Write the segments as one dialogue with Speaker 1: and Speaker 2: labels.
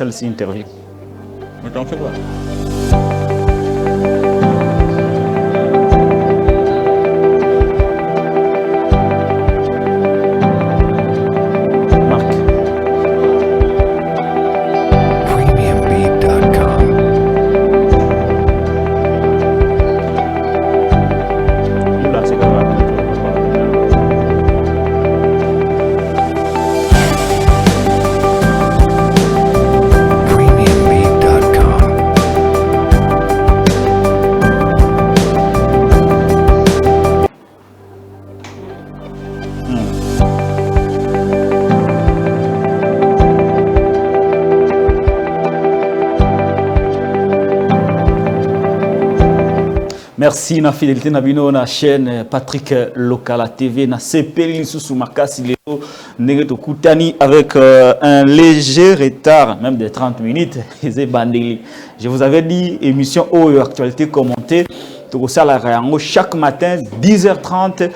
Speaker 1: celle-ci interview. Mais t'en fais pas. Merci na fidélité na bino na chaîne Patrick Lokala TV na CPL sous Makasi Lelo Negeto Koutani avec un léger retard même de 30 minutes. Je vous avais dit émission Oyo actualité commentée chaque matin 10h30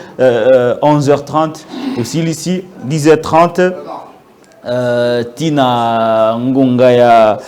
Speaker 1: 11h30 aussi ici 10h30 Tina Ngonga ya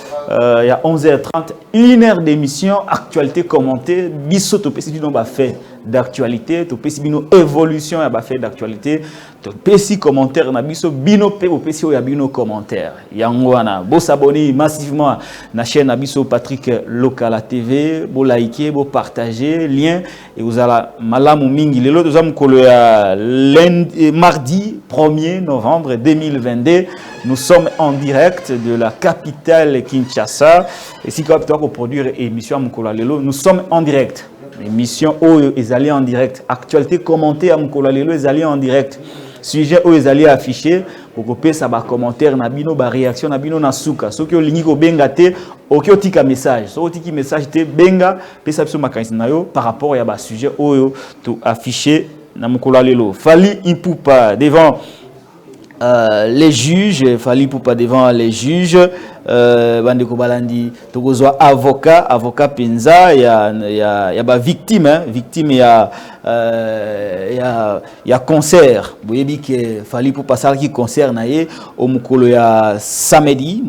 Speaker 1: 11h30 une heure d'émission actualité commentée biso to pesi bino ba fait d'actualité to pesi bino évolution ya ba fait d'actualité to pesi commentaire na biso bino pe o pesi ya bino commentaire yango wana bo s'abonner massivement na chaîne na biso Patrick Lokala TV bo liker bo partager lien et vous allez malamu mingi lelo to zam kolo ya lundi mardi 1er novembre 2022 nous sommes en direct de la capitale Kinshasa et si comme toi pour produire émission Mukolo Lelo nous sommes en direct émission Oyo ezali en direct actualité commentée à Mukolo Lelo ezali en direct sujet Oyo ezali affiché pour que ça ba commentaire na bino ba réaction na bino na suka soki olingi ko benga te oki otika message so otiki message te benga pesa biso makanisi na yo par rapport ya ba sujet Oyo to affiché na Mukolo Lelo Fally Ipupa devant les juges, Fally Ipupa devant les juges, Bandeko Balandi, Togozoa avocat Penza, il y a ba victime, victime il y a concert. Vous voyez que Fally Ipupa ça qui concert naie au mukolo ya samedi,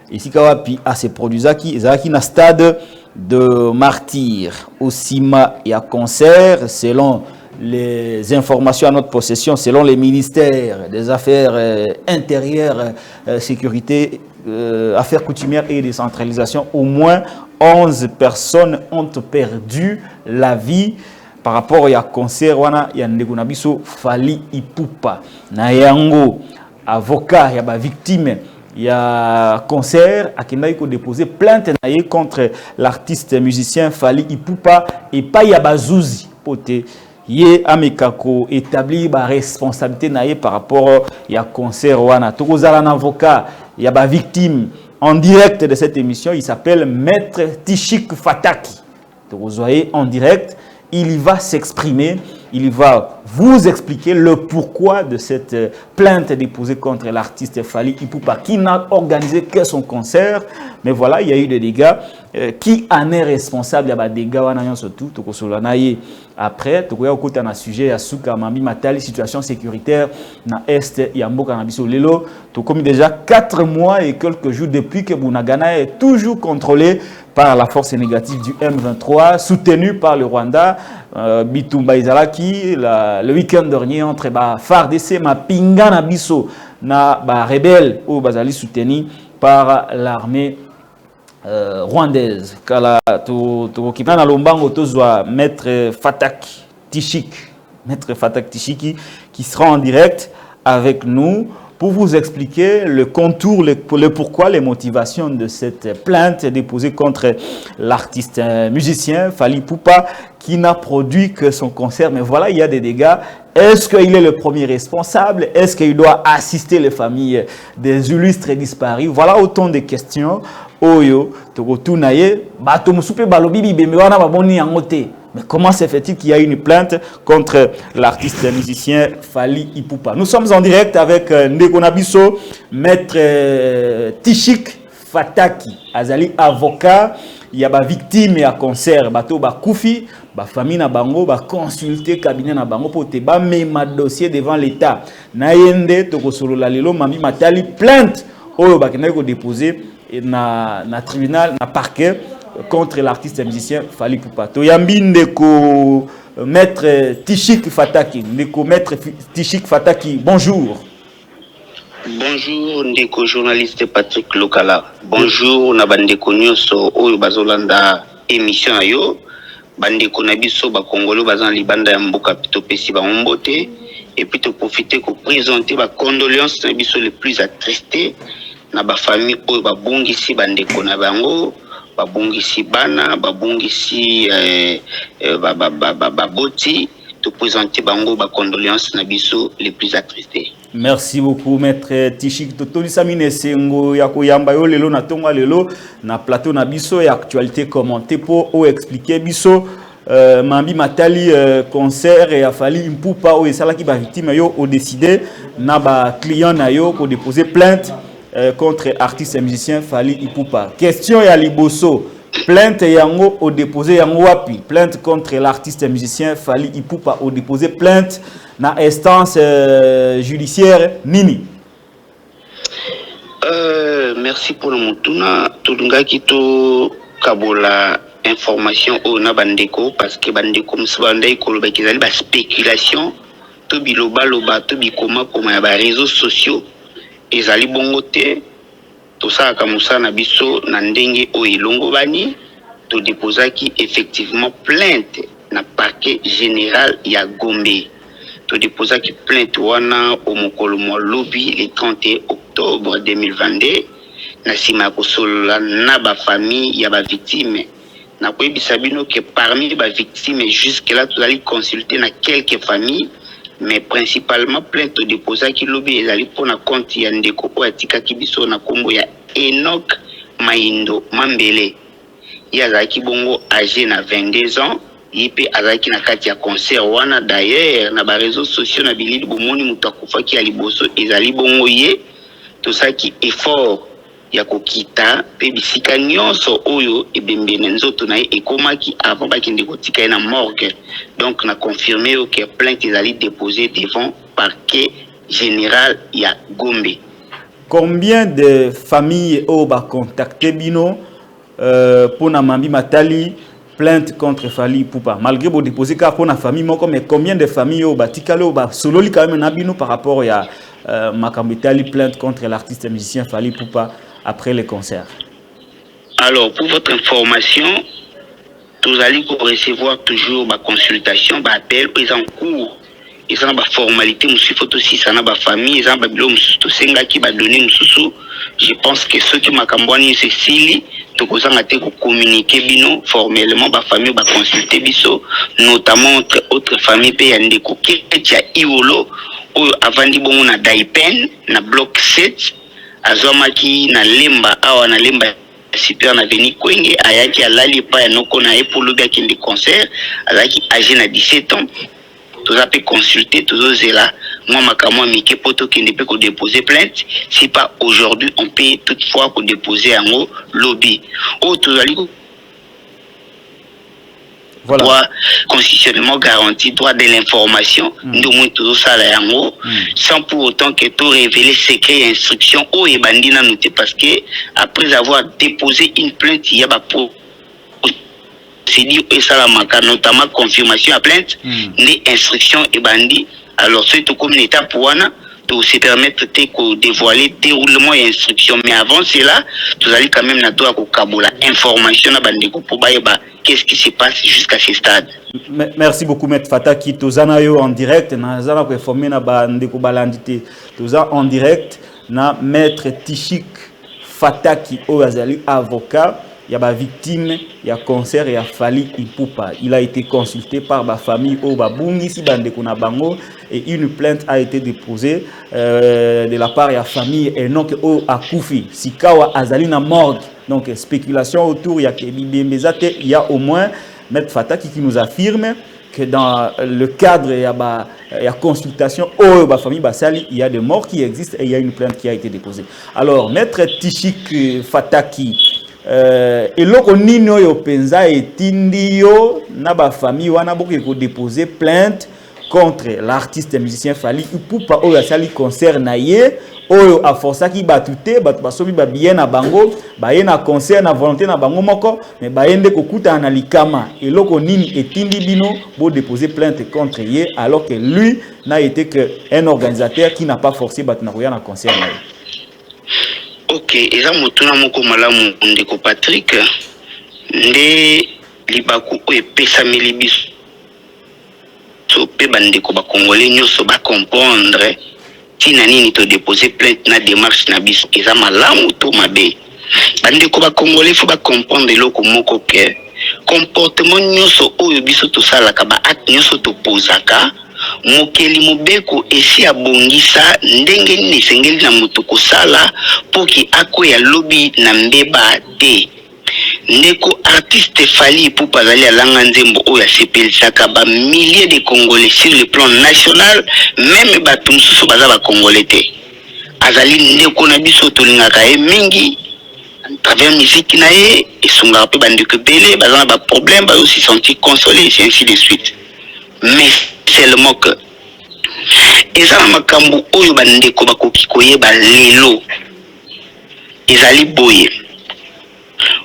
Speaker 1: ici kawapi à ces produits qui na stade de martyr. Osima il y a concert selon les informations à notre possession, selon les ministères des Affaires intérieures, sécurité, affaires coutumières et décentralisation, au moins 11 personnes ont perdu la vie par rapport à concert wana ya ndeko na biso Fally Ipupa. Na yango avocat ya ba victime il y a concert à Kendai ko déposer plainte contre l'artiste musicien Fally Ipupa et pas ya bazouzi poté yé amekako établi ba responsabilité naie par rapport ya concert wana tokozala un avocat ya ba victime en direct de cette émission, il s'appelle Maître Tishik Fataki. Tokozoye en direct, il va s'exprimer, il va vous expliquer le pourquoi de cette plainte déposée contre l'artiste Fally Ipupa qui n'a organisé que son concert. Mais voilà, il y a eu des dégâts. Qui en est responsable? Il y a des dégâts surtout. Après, il y a un sujet à Souka Mambi Matali, situation sécuritaire dans l'Est, il y a Lelo. Comme déjà 4 mois et quelques jours depuis que Bunagana est toujours contrôlé par la force négative du M23, soutenu par le Rwanda. Bitumba Izalaki, le week-end dernier, entre FARDC, Mapinga Nabiso, na rebelle ou Bazali soutenu par l'armée rwandaise. Kala to kipana lombango tozwa Maître Fataki Tishiki qui sera en direct avec nous pour vous expliquer le contour, le pourquoi, les motivations de cette plainte déposée contre l'artiste musicien Fally Ipupa qui n'a produit que son concert. Mais voilà, il y a des dégâts. Est-ce qu'il est le premier responsable? Est-ce qu'il doit assister les familles des illustres disparus? Voilà autant de questions. Oyo, Togotunaye, Batomusupe Balobibi, Bemewana Baboni Angote. Mais comment se fait-il qu'il y a une plainte contre l'artiste musicien Fally Ipupa? Nous sommes en direct avec Ndeko Nabiso, Maître Tishik Fataki, Azali avocat, il y a des victimes et à concert, bato ba koufi, ba famille na bango, ba consulter cabinet na bango pour te ba même dossier devant l'État. Na yende toko solo la lelo mami matali plainte oyo bakenda ko déposer na tribunal na parquet contre l'artiste et musicien Fally Ipupa. To yambinde ko maître Tichik Fataki, ndeko maître Tichik Fataki. Bonjour.
Speaker 2: Bonjour ndeko journaliste Patrick Lokala. Bonjour na bandeko nyonso oyo bazolanda émission ayo. Bandeko na biso ba Congolais bazan libanda ya mboka pitopesi ba mbote et puis te profiter pour présenter ba condoléances na biso les plus attristés na ba famille oyo ba bongisi bandeko na bango, ba bongisi bana, ba bongisi ba boti te présenter bango ba condoléances na biso les plus attristés.
Speaker 1: Merci beaucoup maître Tichik Totoli Samine Sengo ya koyamba yo lelo na tonga lelo na plateau na biso et actualité commentée pour expliquer biso Mambi Matali concert et a Fally Ipupa o esala ki ba victime yo o décidé na ba client na yo ko déposer plainte contre artiste et musicien Fally Ipupa. Question ya liboso, plainte yango o déposer yango wapi? Plainte contre l'artiste et musicien Fally Ipupa o déposer plainte na instance judiciaire nini?
Speaker 2: Merci pour le mutuna tudunga kito kabola information au na bandeko parce que bandeko msibandai koloba kizali ba spéculation to biloba loba to bikoma koma ya ba réseaux sociaux ezali bongo te to saka musana biso na ndenge o ilongo bani to déposaki effectivement plainte na parquet général ya Gombe. To déposaki plainte wana au mokolo mo lobby le 31 octobre 2022 na sima kosolola na ba famille ya ba victime na koyebisa bino que parmi ba victimes jusque là tu allais consulter na quelques familles mais principalement plainte to déposaki lobby ezali pona compte ya ndeko o atikaki biso na kombo ya Enoch Maindo Mambele ya zaki bongo âgé na 22 ans. Ipe azaki na kati ya concert wana d'ailleurs na ba réseaux sociaux na bilili bomoni mutakufa ki aliboso ezali bongo ye tosaki effort ya kokita pe bisika nyonso oyo ebembene nzoto na ekomaki avant bakende kotika na morgue. Donc na confirmé que plainte ezali déposée devant parquet général ya Gombe.
Speaker 1: Combien de familles ont contacté bino pour na Mambi Matali plainte contre Fally Ipupa malgré vous déposer car pour la famille mais combien de familles au batikalo ba sololi quand même nabino par rapport à Makambitali plainte contre l'artiste et musicien Fally Ipupa après le concert?
Speaker 2: Alors pour votre information, vous allez recevoir toujours ma consultation, ma appel, ils en cours. Ils ont ma formalité, monsieur photo si ça n'a pas famille, ils ont ma bilo monsieur senga qui va donner monsieur. Je pense que ceux qui m'a cambouani c'est Sili, tout ça a été communiqué bino formellement ma famille va consulter biso, notamment entre autres familles pays andeko qui est Iolo ou avant di bon na Daipen na bloc 7 azomaki na Lemba awa na Lemba super na veni Kwenge ayaki alali pa ya noko na epologa qui de concert alaki âgé na 17 ans. Tous a pu consulter, tous os là. Moi, ma caméra, Mickey Poto qui ne peut que déposer plainte. Si pas aujourd'hui, on peut toutefois que déposer un mot lobby. Oh, tous allez.
Speaker 1: Voilà.
Speaker 2: Droit constitutionnellement garanti, droit de l'information. Nous, moins toujours ça là, sans pour autant que tout révéler secret et instruction. Oh, et bandina noté parce que après avoir déposé une plainte, il y a pas pour c'est dit et ça la notamment confirmation à plainte les instructions et bandit alors c'est tout comme l'état pour se permettre de dévoiler déroulement et instruction mais avant cela vous allez quand même na droit ko kabola information na bandeko pour ba qu'est-ce qui se passe jusqu'à ce stade.
Speaker 1: Merci beaucoup maître Fataki tozana yo en direct na zana ko informer na bandeko balandité toza en direct na maître Tichik Fataki Oazali avocat. Il y a des victimes, il y a concert et il y a Fally Ipupa. Il a été consulté par la famille Obabungi, si Bandekuna Bango, et une plainte a été déposée de la part de la famille et non que Akoufi. Sikawa Azalina morgue. Donc, spéculation autour, il y a au moins Maître Fataki qui nous affirme que dans le cadre de la consultation, la famille Bassali, il y a des morts qui existent et il y a une plainte qui a été déposée. Alors, Maître Tichik Fataki, eloko nini oyo penza etindi yo na ba famille wana boke ko déposer plainte contre l'artiste et musicien Fally Ipupa oyo asali concert na ye oyo a força qui batute basomi ba bien na bango ba na concert na volonté na bango moko mais ba yende kokuta na likama eloko nini etindi bino bo déposer plainte contre ye alors que lui n'a été que un organisateur qui n'a pas forcé bat na koya na concert na.
Speaker 2: OK, eza motuna moko malamu ndeko Patrick nde libaku o epesa milibiso so pe bandeko ba congolais nyoso ba comprendre tina nini to déposer plainte na démarche na biso eza malamu to mabe bandeko ba congolais faut ba comprendre loko moko ke comportement nyoso oyo biso to sala ka ba acte nyoso to posaka mokeli mobeko esi abongisa ndenge nini sengeli na mutu kosala poki akoya lobi na mbeba te ndeko artiste Fally Ipupa azali alanga nzembo oyo asepelisaka ba milliers de Congolais sur le plan national même bato mosusu baza ba Congolais te azali ndeko na biso tolingaka ye mingi travers musique na ye esungaka mpe bandeko ebele baza na ba problème bazo se sentir consolé et ainsi de suite mais seulement que eza na makambo oyo bandeko bakoki koyeba lelo ezali boye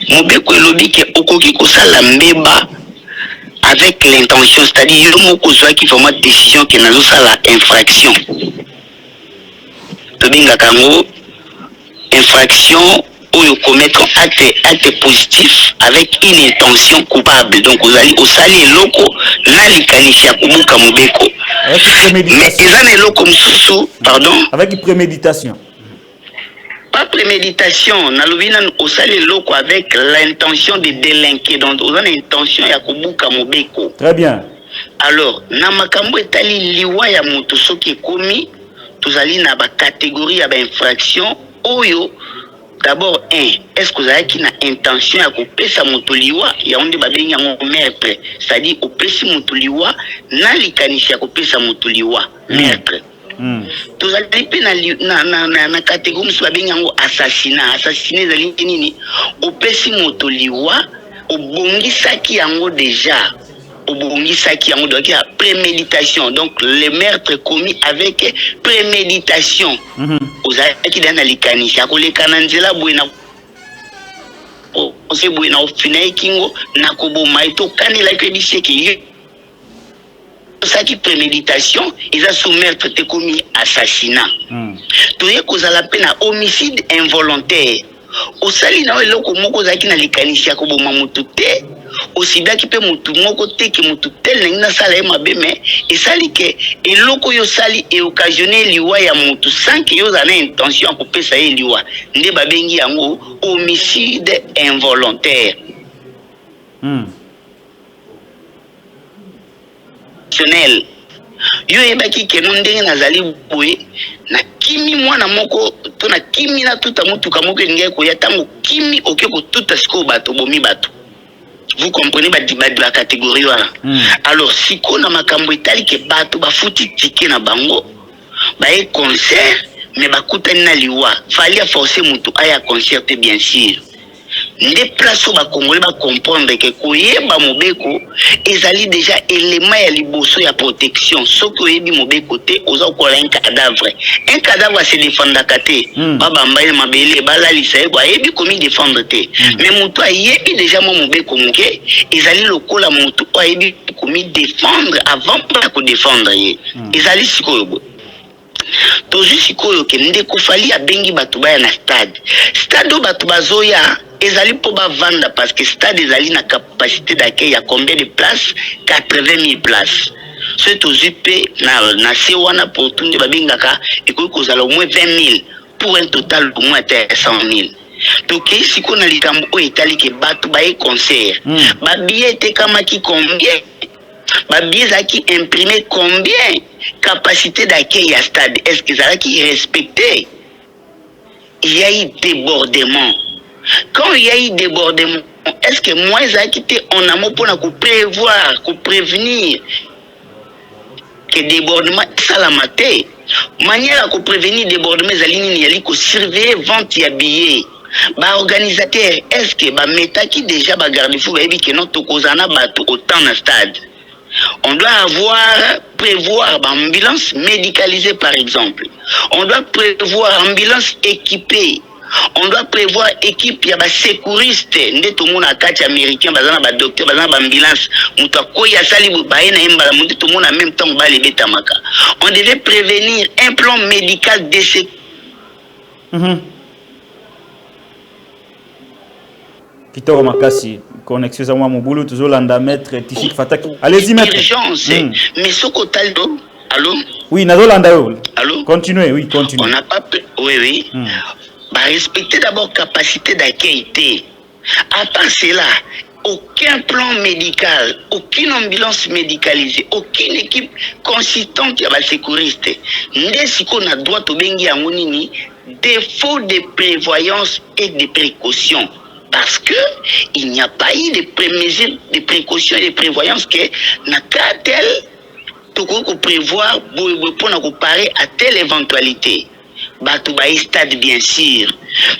Speaker 2: mobeko elobi ke okoki kosala mbeba avec l'intention c'est-à-dire yo moko ozwaki vraiment décision ke nazosala infraction tobengaka yango infraction oyo commettre acte positif avec une intention coupable donc ozali osali eloko na likanisi ya kobuka mobeko mais eza na eloko mosusu pardon
Speaker 1: avec préméditation.
Speaker 2: Pas préméditation, nalobina osali loko avec l'intention de délinquer donc on a l'intention ya kobuka mobeko.
Speaker 1: Très bien.
Speaker 2: Alors na makambo etali liwa ya moto soki komi tozali na ba catégorie ya ba infraction oyo d'abord est-ce que vous avez qui na intention ya kopesa moto liwa ya onde ba benga ngo meurtre c'est-à-dire opesi moto liwa na likanisi ya kopesa moto liwa meurtre. Tozali pe na catégorie musu babengi yango assassinat ezali nini opesi moto liwa obongisaki yango déjà obongisaki yango donc ya préméditation donc le meurtre commis avec préméditation ozalaki na likanisi akoleka na nzela boye na ose boye na ofina ekingo na koboma eto kanela ke biseki ça qui préméditation ils ont soumettre te commis assassinat to ye kozala pe na homicide involontaire osali na eloko moko zaki na likanisi ya koboma mutu te osibaki pe mutu moko te ke mutu tel na ngina sala ye mabe me esali ke eloko yo sali e occasionner liwa ya mutu sans que yo zana intention ko pesa ye liwa nde babengi yango homicide involontaire yo ebaki ke no ndenge nazali boye na kimi mwana moko to na kimi na tuta mutuka moko ngai ko ya tango kimi oke ko tuta siko bato bomi bato vous comprenez ba catégorie wana alors siko na makambo etali ke bato bafuti ticket na bango ba e concert mais bakutani na liwa fallait forcer mutu aya concert bien sûr nde place ba Congolais ba comprendre que koyeba mobeko ezali déjà élément ya liboso ya protection soko yebi mobeko te oza kola un cadavre se défendre kate baba mbaye mabele balalisa yebo yebi komi défendre te mais mutu ayebi déjà mobeko moke ezali lokola mutu ayebi komi défendre avant pas ko défendre ye ezali sikoyo tozu sikoyo ke ndeko Fally abengi bato baya na stade o bato bazoya ezali po ba vanda parce que stade ezali na capacité d'accueil ya combien de places 80 000 places ce tozu pe na se wana pour tout nde babengaka ekoki kozala au moins 20 000 pour un total au moins 100 000 donc ici qu'on a likambo o etali ke bato baye concert ba billet etekamaki combien ba billet zaki imprimé combien capacité d'accueil à stade est-ce que ça qui est respecté il y a eu débordement quand il y a eu débordement est-ce que moi ça quitté on a mot pour prévoir pour prévenir que débordement ça la maté manière à prévenir débordement zalini yali ko surveiller vente ya billets ba organisateur est-ce que ba meta qui déjà ba garde fou ba ebi que non to kozana bato autant na stade On doit prévoir ambulance médicalisée par exemple. On doit prévoir ambulance équipée. On doit prévoir équipe ya ba sécuriste ndeto mona kati américain bazana ba docteur bazana ba ambulance muta koya sali baena embala muto mona même temps ba le betamaka. On devait prévenir un plan médical de sécurité.
Speaker 1: Kitoro makasi connexion za mwa mobulu tuzolanda maître Tishik Fataki. Allez-y maître.
Speaker 2: Urgence. Mais soko taldo. Allô?
Speaker 1: Oui, nazolanda yo.
Speaker 2: Allô?
Speaker 1: Continuez, oui, continuez.
Speaker 2: On n'a pas oui. Bah, respecter d'abord capacité d'accueil. À part cela, aucun plan médical, aucune ambulance médicalisée, aucune équipe consistante à la sécurité. Ndesiko na droit to bengi ya ngonini défaut de prévoyance et de précaution. Parce que il n'y a pas eu de mesures de précaution et de prévoyance que na cas tel to ko prévoir pour na comparer à telle éventualité. Batou ba stade bien sûr,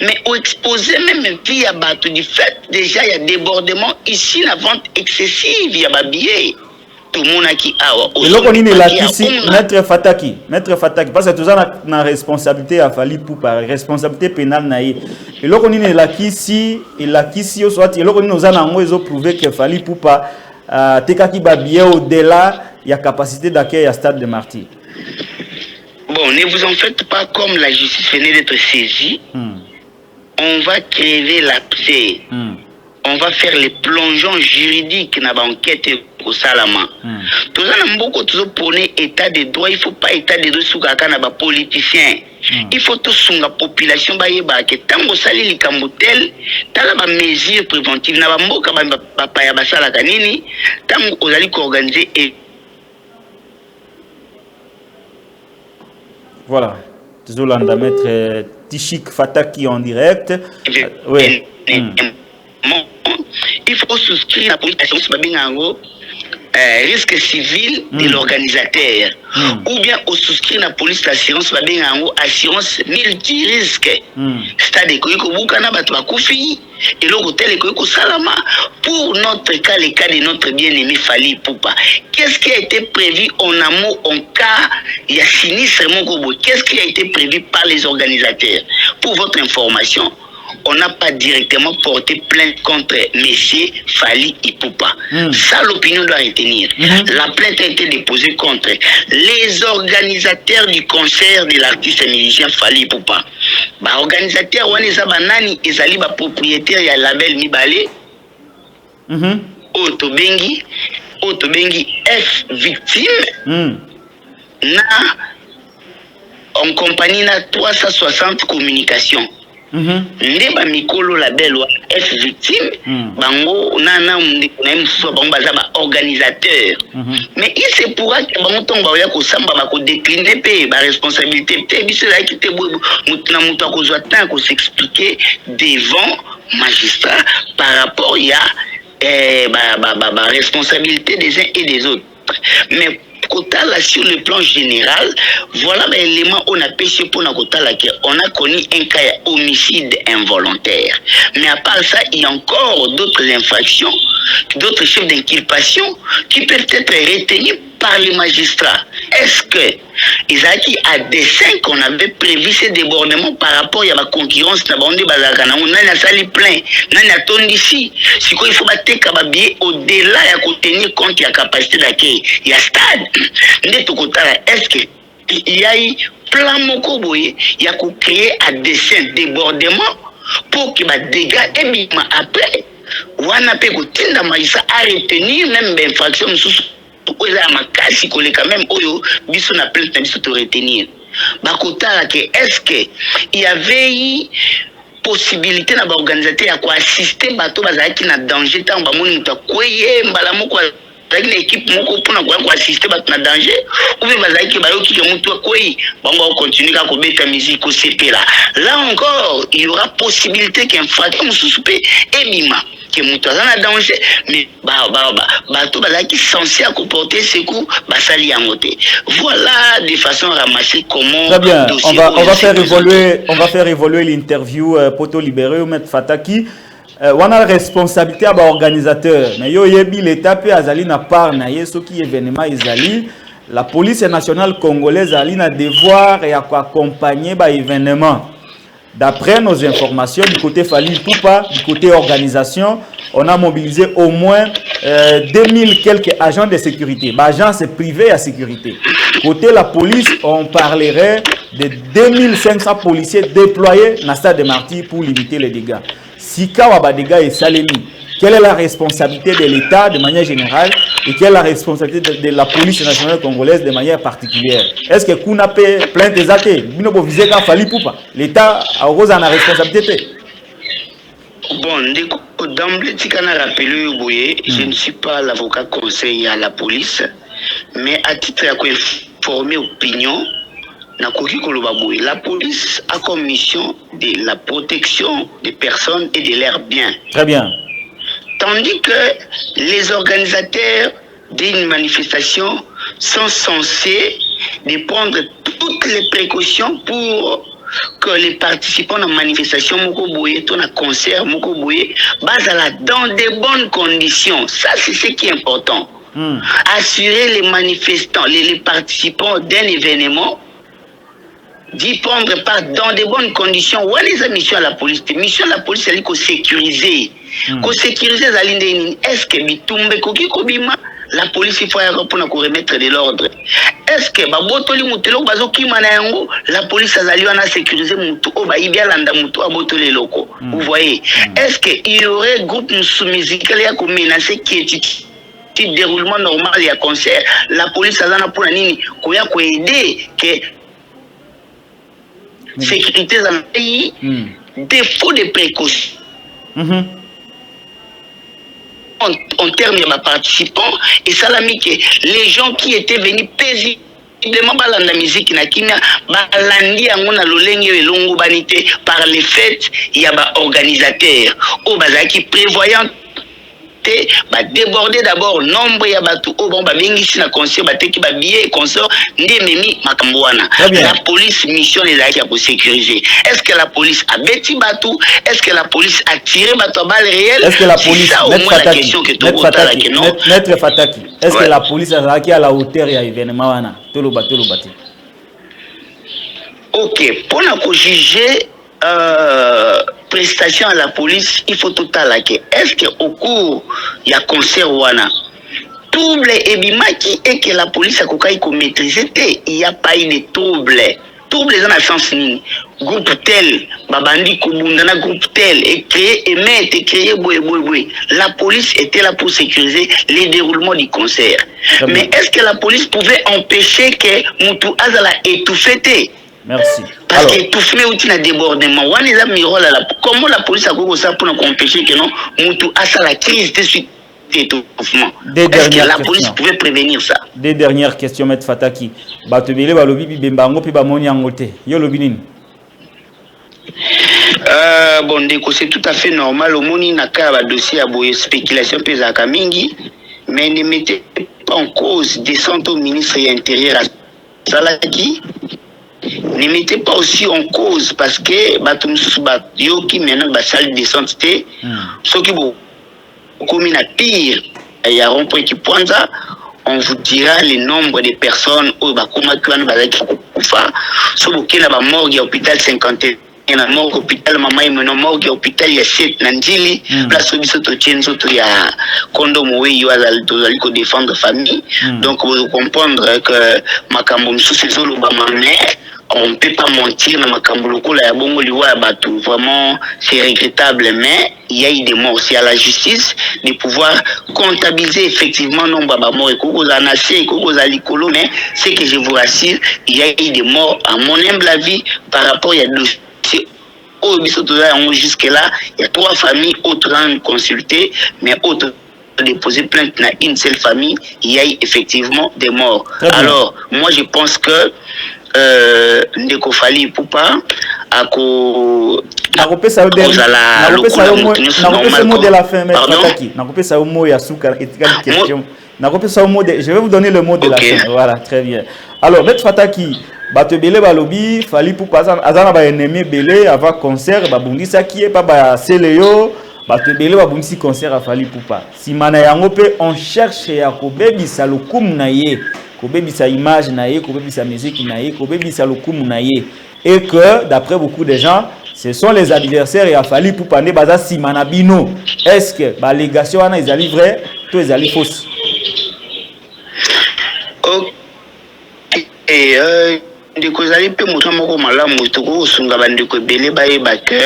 Speaker 2: mais au exposé même via batou du fait déjà il y a débordement ici la vente excessive il y a ba billet tout le monde qui awa
Speaker 1: et loko nini la kisi maître Fataki parce que tout ça na responsabilité a fallu pour par responsabilité pénale na et loko nini la kisi au soit et loko nini ozana ngo ezo prouver que fallu pour pas tekaki ba billet au-delà il y a capacité d'accueil à stade de Martyrs.
Speaker 2: Bon, ne vous en faites pas, comme la justice venait d'être saisie. On va crever l'abcès. On va faire les plongeons juridiques dans l'enquête au Salama. Tout ça, beaucoup de prôner état de droit. Il ne faut pas état de droit sous les politiciens. Il faut tout sur la population. Que tant que ça, les cambotel, tant que mesures préventives, n'a pas beaucoup de basala kanini, tant que vous allez organiser et
Speaker 1: voilà, Zolanda maître Tishik Fataki en direct. Oui.
Speaker 2: Il faut souscrire à la police risque civil de l'organisateur. Ou bien au souscrire à la police d'assurance assurance multi-risque. C'est-à-dire que et l'hôtel Salama pour notre cas, le cas de notre bien-aimé Fally Ipupa. Qu'est-ce qui a été prévu en amont en cas il y a sinistre? Qu'est-ce qui a été prévu par les organisateurs? Pour votre information, on n'a pas directement porté plainte contre messieurs Fally Ipupa. Ça, l'opinion doit retenir. La plainte a été déposée contre les organisateurs du concert de l'artiste musicien Fally Ipupa. Bah, organisateur, on est banani, ils allaient ba propriétaire ya label Mibale. Otobengi F victime. Na en compagnie na 360 communications. Ndeba mikolo label wa F victime bango nana msuwa bango baza ba organisateur mais il se pourra que bango tonga ya ko samba ba ko décliner pe ba responsabilité te biso la kité mutuna mutu akozwa temps ko s'expliquer devant magistrat par rapport ya ba responsabilité des uns et des autres. Mais Kotala sur le plan général, voilà l'élément on a pêché pour Kotala on a connu un cas homicide involontaire. Mais à part ça, il y a encore d'autres infractions, d'autres chefs d'inculpation qui peuvent être retenus par les magistrats. Est-ce que Isaki a dessein qu'on avait prévu ces débordements par rapport à la concurrence na bande bazakana on a sali plein na tondi ici si quoi il faut battre kababier au-delà ya contenir compte ya capacité d'accueil il y a stade ndeto kotala est-ce que il y a eu plan moko boye ya ko créer à dessein débordement pour que ba dégâts et bima après wana pe ko tinda maïsa à retenir même infraction sous makasi koleka même oyo biso na plainte na biso to retenir bakotala ke est-ce que il y avait eu possibilité na ba organisateur ya ko assister bato bazaki na danger tant ba moni muta koye mbala moko avec l'équipe moko pour na ko assister bato na danger ou bien bazaki ba yoki ke mutu koye bango continuer ka ko beta musique au CP là encore il y aura possibilité qu'un fracas mususupe ebima que mutuaza na danger mais bato bazaki censé à comporter secours basali yangote. Voilà de façon ramassée comment
Speaker 1: très bien on va faire évoluer l'interview Poto Libéré ou Maître Fataki on a la responsabilité à l'organisateur. Mais yo yebi l'état pe azali na part na yeso qui événement izali. La police nationale congolaise a un devoir et à accompagner l'événement. D'après nos informations, du côté Fali Poupa, du côté organisation, on a mobilisé au moins 2000 quelques agents de sécurité. Agents privés à sécurité. Côté la police, on parlerait de 2500 policiers déployés dans le stade de Martyrs pour limiter les dégâts. Si Kawa dégâts est salémi, quelle est la responsabilité de l'État de manière générale et quelle est la responsabilité de la police nationale congolaise de manière particulière? Est-ce que Kuna peut plainte des athées? L'État a la responsabilité?
Speaker 2: Bon, d'emblée, je ne suis pas l'avocat conseiller à la police, mais à titre d'informer opinion, la police a comme mission de la protection des personnes et de leurs biens.
Speaker 1: Très bien.
Speaker 2: Tandis que les organisateurs d'une manifestation sont censés de prendre toutes les précautions pour que les participants à la manifestation, un concert, dans de bonnes conditions. Ça, c'est ce qui est important. Assurer les manifestants, les participants d'un événement, d'y prendre part dans de bonnes conditions. Où est la mission à la police? Mission à la police, c'est de sécuriser. Sécuriser, est-ce que la police il faut pour remettre de l'ordre? Est-ce que la police a sécurisé vous voyez? Est-ce qu'il y aurait un groupe musical qui a menacé qui est déroulement normal et à concert? La police a pour aider que sécurité dans le pays, défaut de précaution. En termes de participants, et ça l'a mis que les gens qui étaient venus paisiblement dans la musique, par les fêtes, il y a des organisateurs, qui prévoyant déborder d'abord nombre ya batu bon bengi na concert bateki ba billet concert ndememi makambwana. La police mission les a pour sécuriser. Est-ce que la police a bêti batu? Est-ce que la police a tiré batu à balles réelles?
Speaker 1: Est-ce que la police
Speaker 2: ça, au moins la question que tout
Speaker 1: Maître Fataki, est-ce que la police a à la hauteur ya événement wana tolobati?
Speaker 2: OK, pour la juger prestation à la police, il faut tout à la que est-ce qu'au cours il y a concert wana trouble et bimaki et que la police a maîtrisé, il n'y a pas eu de trouble dans le sens ni groupe tel babandi kubundana groupe tel et créé et mettre créé boy. La police était là pour sécuriser les déroulements du concert. Mais est-ce que la police pouvait empêcher que Moutou Azala étouffé?
Speaker 1: Merci.
Speaker 2: Parce que tout fait aussi un débordement. Comment la police a fait ça pour empêcher que non, Moutou a la crise de suite d'étouffement? Est-ce que la police pouvait prévenir ça?
Speaker 1: Des dernières questions, Maître Fataki. Batubele balobi bimbango pi bamoni angote. Yo lobinin.
Speaker 2: Bon, c'est tout à fait normal. Au moni naka ba dossier à spéculation pesaka mingi, mais ne mettez pas en cause descente au ministre de l'Intérieur à Salaki. Ne mettez pas aussi en cause parce que yo qui maintenant ba salle de santé ceux qui comme une pire il y a un point qui pointe ça, on vous dira le nombre de personnes au bakoma qui va kufa so bokena ba morgue à hôpital 51 na morgue hôpital mama imeno morgue hôpital ya 7 na ndili place biso to chenzo to ya kondomo we yo azali to zali ko défendre famille. Donc vous comprendre que makambo msusu zolo ba mamé on ne peut pas mentir, vraiment c'est regrettable, mais il y a eu des morts. C'est à la justice de pouvoir comptabiliser effectivement le nombre de morts. Mais ce que je vous rassure, il y a eu des morts, à mon humble avis, par rapport à dossier. Jusque-là, il y a 3 familles, autres ont consulté, mais autres déposer plainte dans une seule famille, il y a eu effectivement des morts. Alors, moi je pense que ndeko Fally Ipupa ako
Speaker 1: nakopesa yo mot de la fin, Maître Fataki. Nakopesa yo mot ya suka etikali question. Nakopesa yo mot de, je vais vous donner le mot de la fin. Voilà, très bien. Alors, Maître Fataki, bato belé balobi Fally Ipupa azana ba ennemi belé avant concert ba bundisa ki e pa ba seleyo bato ebele babungisi concert à Fally Ipupa simana yango pe on cherche ya kobebisa lokumu na ye kobebisa image na ye kobebisa musique na ye kobebisa lokumu na ye et que d'après beaucoup de gens ce sont les adversaires ya Fally Ipupa nde baza simana bino est-ce que balégation wana ezali vrai to ezali fausse?
Speaker 2: ndeko ezali mpe moto moko malamu tokosunga bandeko ebele bayeba ke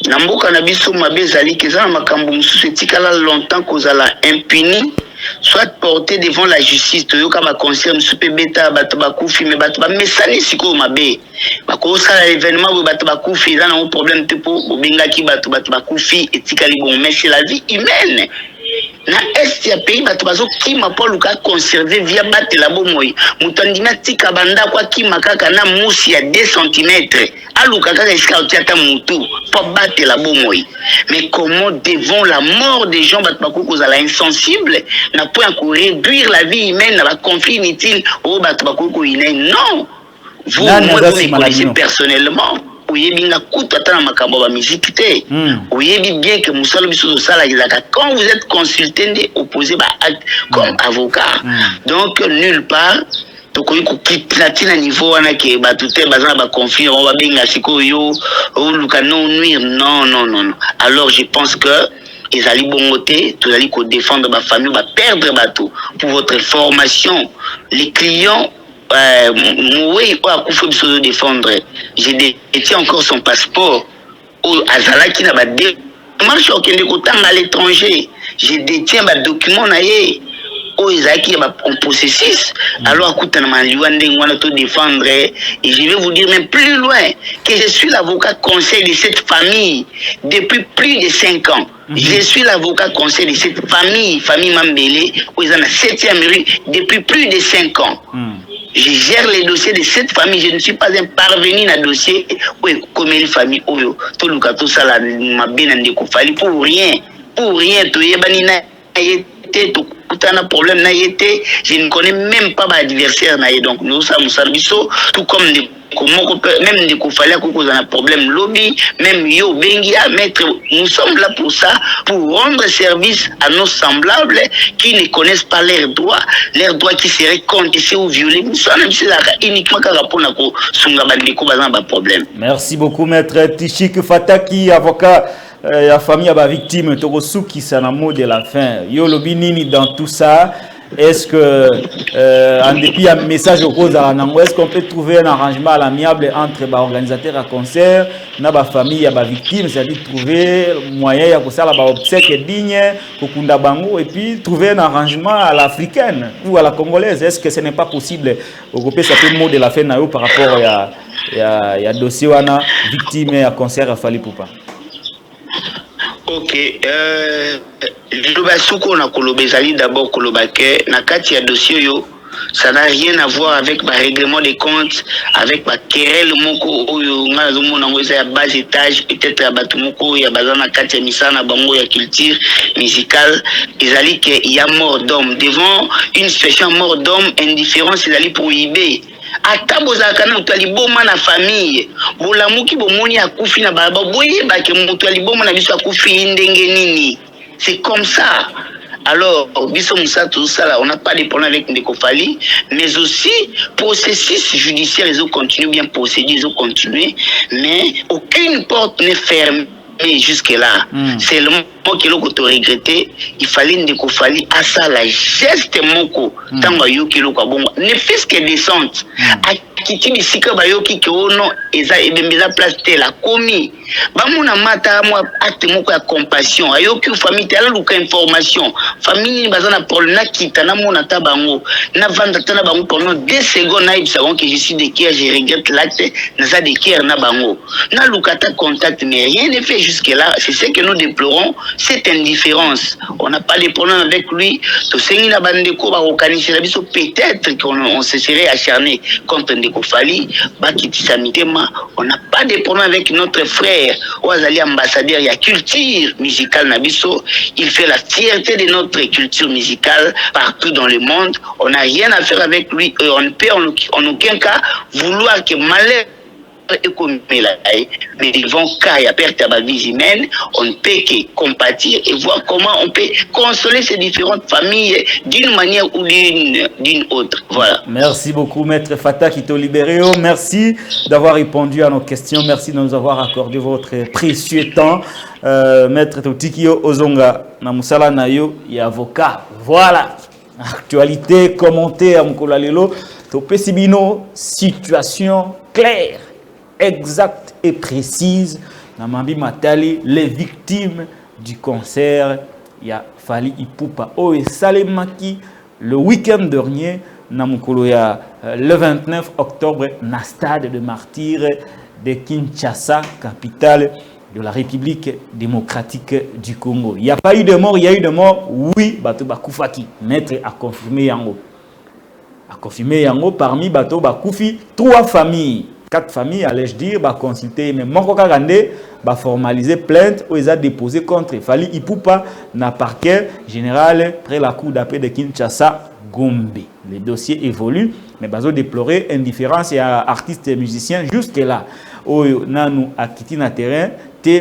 Speaker 2: na mboka na biso mabe ezali ke eza na makambo mosusu etikala longtemps kozala impuni soit porté devant la justice toyoka baconcert mosusu mpe beta bato bakufi me bato bamesani sikoyo mabe bakosala événement boye bato bakufi eza nango problème te mpo bobengaki bato bakufi etikali bon mais c'est la vie humaine na est ya pays bato bazokima mpo aluka conserver via batela bomoi moto andimi atika bandako akima kaka na musi ya 2 cm aluka kaka esika otia ata motu mpo batela bomoi mais comment devant la mort des gens bato bakoki kozala insensible na po ya koréduire la vie humaine na baconflit inutile oyo bato bakoki koyina non vous moi vous me connaissez personnellement oyebinga kutu ata na makambo ba musique te oyebi bien que musala biso tosala ezaka quand vous êtes consulté nde opposé ba acte comme avocat donc nulle part tokoki kokitna tina niveau wana ke bato te baza na baconflit on babenga sikoyo oluka non nuire non alors je pense que ezali bongo te tozali kodéfendre bafamille baperdre bato pour votre formation les clients oui, il faut se défendre. J'ai détiens encore son passeport. Au Azalaki n'a pas de marche au à l'étranger. Je détiens des documents naïe. Au Izaki en possessif. Alors, écoute, on défendre. Et je vais vous dire même plus loin que je suis l'avocat conseil de cette famille depuis plus de 5 ans. Je suis l'avocat conseil de cette famille Mambélé, où ils ont la 7e rue depuis plus de 5 ans. Je gère les dossiers de cette famille. Je ne suis pas un parvenu dans le dossier. Oui, comme une famille, tout le cas, tout ça, ma bien Fally pour rien. Pour rien, tout un problème, je ne connais même pas l'adversaire. Donc, nous sommes services, tout comme même des Fally à cause d'un problème lobby, même yo bengi à mettre. Nous sommes là pour ça, pour rendre service à nos semblables qui ne connaissent pas leurs droits qui seraient contestés ou violés. Nous sommes uniquement pour la problème.
Speaker 1: Merci beaucoup, maître Tishik Fataki, avocat. La famille a victime Torosuki Sanamo de la fin. Yo lobinini dans tout ça. Est-ce que en dépit un message au cause à Nango, est-ce qu'on peut trouver un arrangement à l'amiable entre les organisateurs à concert, na ba famille ya ba victime, c'est-à-dire trouver moyen ya ko sala ba obsèque digne, kokunda bango et puis trouver un arrangement à l'africaine ou à la congolaise. Est-ce que ce n'est pas possible au groupe ça peut mot de la fin na yo par rapport à dossier wana victime à concert à Fally Ipupa?
Speaker 2: Ok, d'abord na kati ya dossier yo, ça n'a rien à voir avec le règlement des comptes, avec ma querelle moko oyo ngazo mona ngoza ya bas étage peut-être ya batu moko ya bazana kati ya misana bango ya culture musicale, ezali que il y a mort d'homme devant une situation mort d'homme indifférence ezali prohibé. Ata bozaka na mutu aliboma na famille bolamuki bomoni akufi na baba boyeba ke mutu aliboma na biso akufi ndenge nini. C'est comme ça. Alors biso musa tout ça là, on n'a pas de problème avec Ndeko Fally, mais aussi processus judiciaire ils ont continué bien procédure ils ont continué, mais aucune porte n'est fermée jusque là. C'est le moment que l'on a regretté, il fallait Ndeko Fally à ça la geste moko tango yoki lo kabongo ne fils que descente akiti bisika bayoki ke ono eza ebembeza place te la komi bamuna mata moi acte moko ya compassion ayoki famille tala luka information famille bazana problème na kita na mona tabango na vanda tana bango pendant 2 secondes na ibsa que je suis de cœur je regrette l'acte na za de cœur na bango na lukata contact mais rien n'est fait jusque là. C'est ce que nous déplorons, cette indifférence. On n'a pas de problème avec lui. Peut-être qu'on se serait acharné contre Ndeko Fally. On n'a pas de problème avec notre frère, Ouazali ambassadeur, il y a culture musicale Nabiso. Il fait la fierté de notre culture musicale partout dans le monde. On n'a rien à faire avec lui. On ne peut en aucun cas vouloir que malheur mais devant cas et perte de vie humaine, on ne peut que compatir et voir comment on peut consoler ces différentes familles d'une manière ou d'une autre. Voilà.
Speaker 1: Merci beaucoup, Maître Fata Kito Libéréo. Merci d'avoir répondu à nos questions. Merci de nous avoir accordé votre précieux temps. Maître Totikio Ozonga, Namusala Nayo, et avocat. Voilà. Actualité, commentaire, Mkolalelo. Topesibino, situation claire, exacte et précise. Namambi Matali, les victimes du cancer. Il y a Fally Ipupa. Oh, et Salemaki, le week-end dernier, le 29 octobre, na stade de martyrs de Kinshasa, capitale de la République démocratique du Congo. Il n'y a pas eu de mort, il y a eu de mort. Oui, Bato Bakufaki. Maître a confirmé Yango. A confirmé Yango parmi Bato Bakufi, 3 familles. 4 familles, allais-je dire, bah consulter, mais Moko Kagande, bah formaliser plainte où ils ont déposé contre Fally Ipupa na parquet général près la cour d'appel de Kinshasa, Gombe. Les dossiers évoluent, mais ils ont déploré indifférence et artistes et musiciens jusque-là. Où nous a quitté le terrain,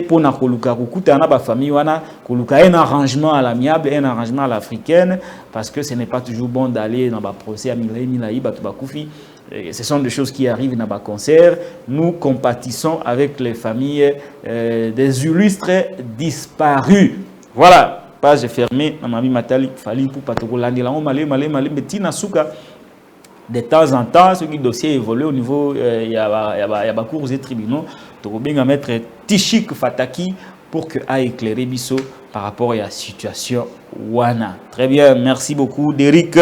Speaker 1: pour na koluka kukuta na ba famille wana koluka un arrangement à l'amiable, un arrangement à l'africaine, parce que ce n'est pas toujours bon d'aller dans ba procès à Milaï Bato Bakufi. Ce sont des choses qui arrivent dans le concert. Nous compatissons avec les familles des illustres disparus. Voilà, page fermée. Namami Matali, Fally Ipupa Togolandi, Malé, Betina Souka. De temps en temps, ce qui dossier évolue au niveau, il y a des cours et tribunaux. Togobinga mettre Tishik Fataki pour que a éclairé Bisso par rapport à la situation wana. Très bien, merci beaucoup Derrick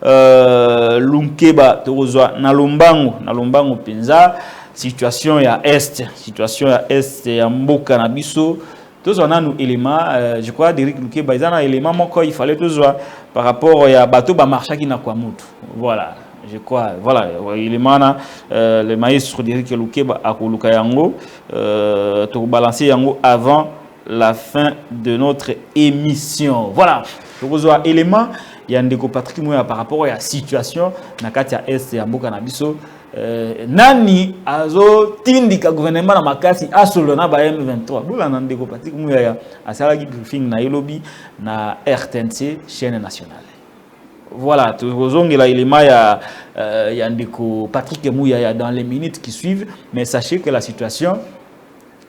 Speaker 1: Lunkeba Torozwa Nalombango Penza, situation ya est ya mboka na biso. Tous on a nos éléments, je crois Derrick Lunkeba ils ont un élément moko il fallait tous voir par rapport à bateau ba marcha qui na kwa mutu. Voilà. Je crois, voilà, il est mana le maïs Derrick Lunkeba a koluka yango to balancer yango avant la fin de notre émission. Voilà, je vous vois élément, il y a un déco Patrick Mouya par rapport à la situation na katia est ya mboka na biso nani azo tindika gouvernement na makasi asolo na ba M23 bula na ndeko Patrick Mouya asala ki briefing na Elobi na RTNC chaîne nationale. Voilà, il y a un déco Patrick Mouya dans les minutes qui suivent, mais sachez que la situation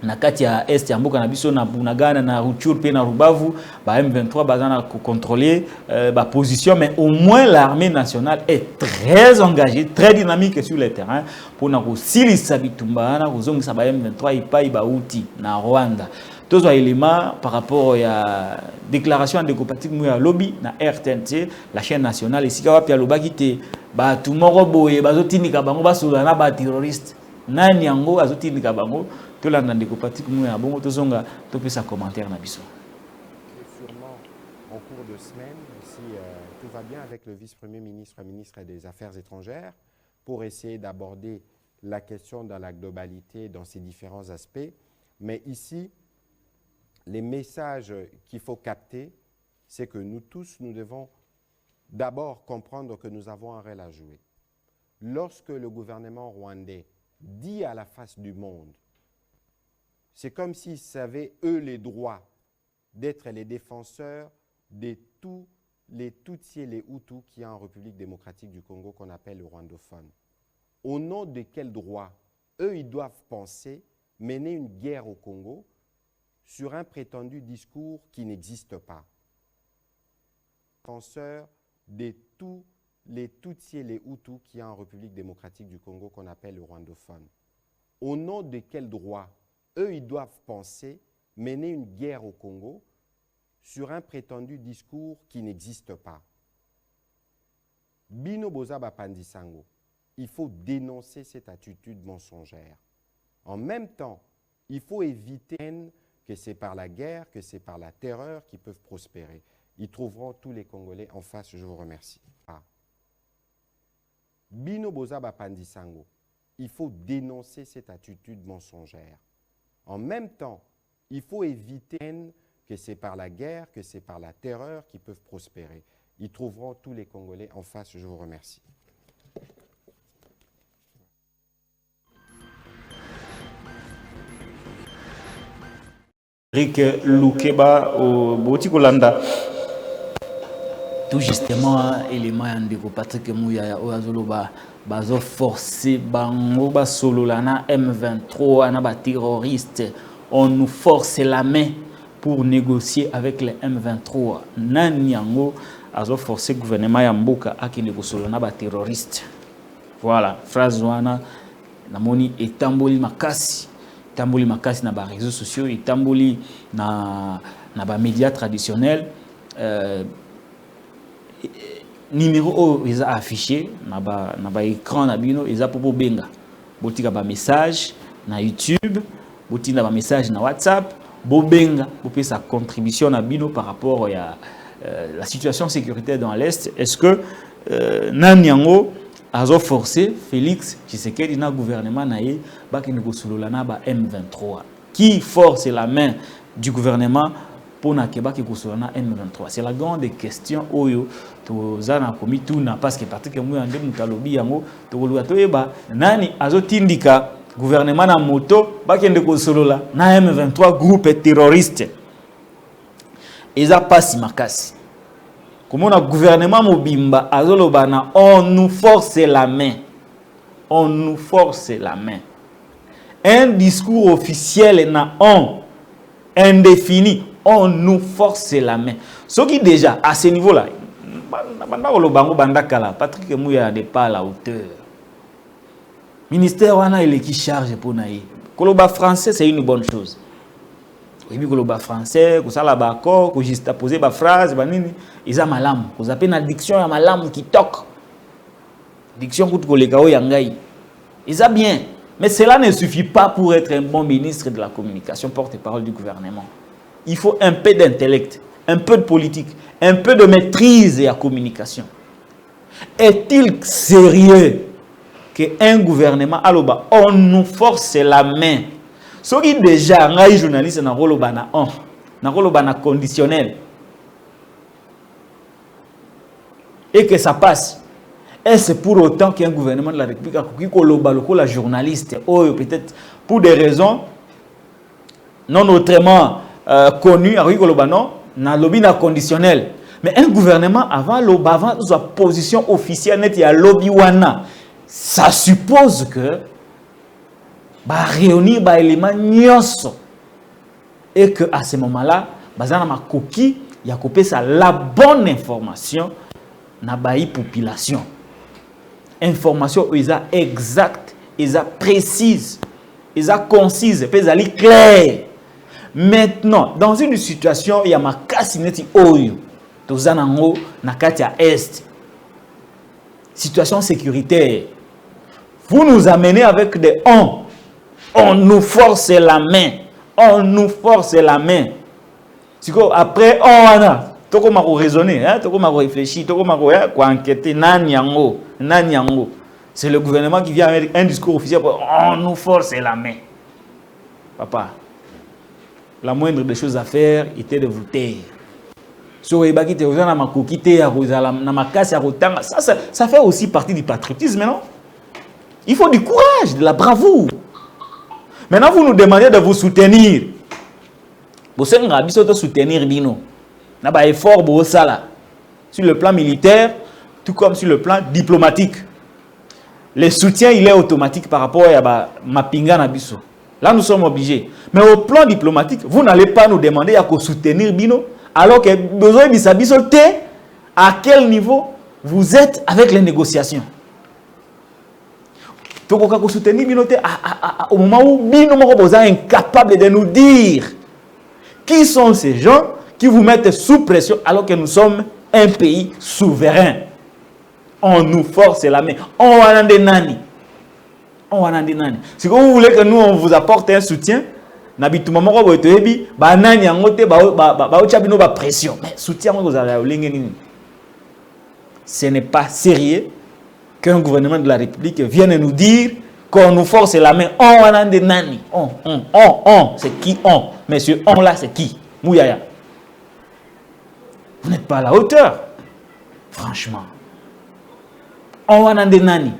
Speaker 1: na kati ya est ya mboka na biso na Bunagana na Rutshuru pe na Rubavu ba M23 bazana contrôler ba position, mais au moins l'armée nationale est très engagée, très dynamique sur le terrain pour na kosilisa bitumba na kozongisa ba M23 ipai ba uti na Rwanda. Tous les éléments par rapport à la déclaration de Patrick Mouya lobby na RTNC, la chaîne nationale ici ka wapi aloba kite ba tumoro boye bazotindika bango basula na ba terroriste nani yango azotindika bango. Tout là, on Patrick Mouya, bon, tout ça commentaire na biso.
Speaker 3: Sûrement, en cours de semaine, si tout va bien avec le vice-premier ministre, ministre des Affaires étrangères, pour essayer d'aborder la question dans la globalité, dans ses différents aspects. Mais ici, les messages qu'il faut capter, c'est que nous tous, nous devons d'abord comprendre que nous avons un rôle à jouer. Lorsque le gouvernement rwandais dit à la face du monde, c'est comme s'ils avaient, eux, les droits d'être les défenseurs de tous les Tutsis et les Hutus qui y a en République démocratique du Congo qu'on appelle le rwandophone. Au nom de quels droits eux, ils doivent penser mener une guerre au Congo sur un prétendu discours qui n'existe pas. Défenseurs de tous les Tutsis et les Hutus qui y a en République démocratique du Congo qu'on appelle le rwandophone. Au nom de quels droits eux, ils doivent penser mener une guerre au Congo sur un prétendu discours qui n'existe pas. Bino Bozaba Pandisango, il faut dénoncer cette attitude mensongère. En même temps, il faut éviter que c'est par la guerre, que c'est par la terreur qu'ils peuvent prospérer. Ils trouveront tous les Congolais en face. Je vous remercie. Bino Bozaba Pandisango, il faut dénoncer cette attitude mensongère. En même temps, il faut éviter que c'est par la guerre, que c'est par la terreur qu'ils peuvent prospérer. Ils trouveront tous les Congolais en face. Je vous remercie.
Speaker 1: Rick Lukeba au Botikolanda. Tout justement, élément de Patrick Mouya Oazoloba, bazo forcé bango ba solo lana M23 na ba terroriste. On nous force la main pour négocier avec les M23. Nani yango azo forcé gouvernement ya mboka akende ko solo na ba terroriste. Voilà, phrase wana namoni etamboli makasi. Etamboli makasi na ba réseaux sociaux, etamboli na ba médias traditionnels. Numéro ils a affiché na ba écran na bino ils a pour benga botika ba message na YouTube botina ba message na WhatsApp bobenga pour sa contribution na bino par rapport à la situation sécuritaire dans l'est. Est-ce que Nanyango azo forcé Félix Tshisekedi na gouvernement na ye ba ki ngosolola na ba M23 qui force la main du gouvernement pour na keba ki kosolana M23? C'est la grande question oyo to zana komi tuna parce que Patrick Mouya ndé mutalobi yango to koluka to yeba nani azotindika gouvernement na moto ba kende kosolola na M23 groupe terroriste. Eza pasi makasi. Comment le gouvernement mobimba azoloba na on nous force la main. On nous force la main. Un discours officiel na on indéfini. On nous force la main. Ce qui déjà à ce niveau-là, Patrick Mouya n'est pas à la hauteur. Ministère wana il est qui charge pour naïe. Koloba français c'est une bonne chose. Oui, koloba français, ko sala ba accord, ko juste poser ba phrase, ba nini, ils a malam, ko zape na diction ya malam qui toque. Diction kout ko leka o yangai. Ils a bien, mais cela ne suffit pas pour être un bon ministre de la communication, porte-parole du gouvernement. Il faut un peu d'intellect, un peu de politique, un peu de maîtrise de la communication. Est-il sérieux qu'un gouvernement, aloba, on nous force la main? Ce qui déjà, un journaliste n'a pas na conditionnel. Et que ça passe. Est-ce pour autant qu'un gouvernement de la République a coupé la journaliste, ou peut-être pour des raisons non autrement connu à Rigolobano, na lobby na conditionnel. Mais un gouvernement avant sa position officielle net ya lobby wana, ça suppose que ba réunir ba élément nyonso et que à ce moment-là, bazana ma coquille ya coupé ça la bonne information na baï population. Information exacte, précise, concise, claire. Maintenant, dans une situation, il y a ma cassineti oyo, tozanango na katia est. Situation sécuritaire. Vous nous amenez avec des on. On nous force la main. On nous force la main. Après, on a. Toko mako raisonner, toko mako réfléchir, toko mako enquêter nani yango. C'est le gouvernement qui vient avec un discours officiel. On nous force la main. Papa. La moindre des choses à faire était de vous taire. Ça fait aussi partie du patriotisme, non? Il faut du courage, de la bravoure. Maintenant, vous nous demandez de vous soutenir. Vous soutenir Bino. Effort sur le plan militaire, tout comme sur le plan diplomatique. Le soutien, il est automatique par rapport à Mapinga Nabiso. Là, nous sommes obligés. Mais au plan diplomatique, vous n'allez pas nous demander à soutenir Bino, alors que besoin de s'abisoter à quel niveau vous êtes avec les négociations. Donc, on va soutenir Bino au moment où Bino est incapable de nous dire qui sont ces gens qui vous mettent sous pression alors que nous sommes un pays souverain. On nous force la main. On va demander nani. Si vous voulez que nous on vous apporte un soutien, pression. Mais soutien, ce n'est pas sérieux qu'un gouvernement de la République vienne nous dire qu'on nous force la main. On va demander nani. On. C'est qui on? Monsieur, on là, c'est qui? Mouyaya. Vous n'êtes pas à la hauteur. Franchement. On va demander nani.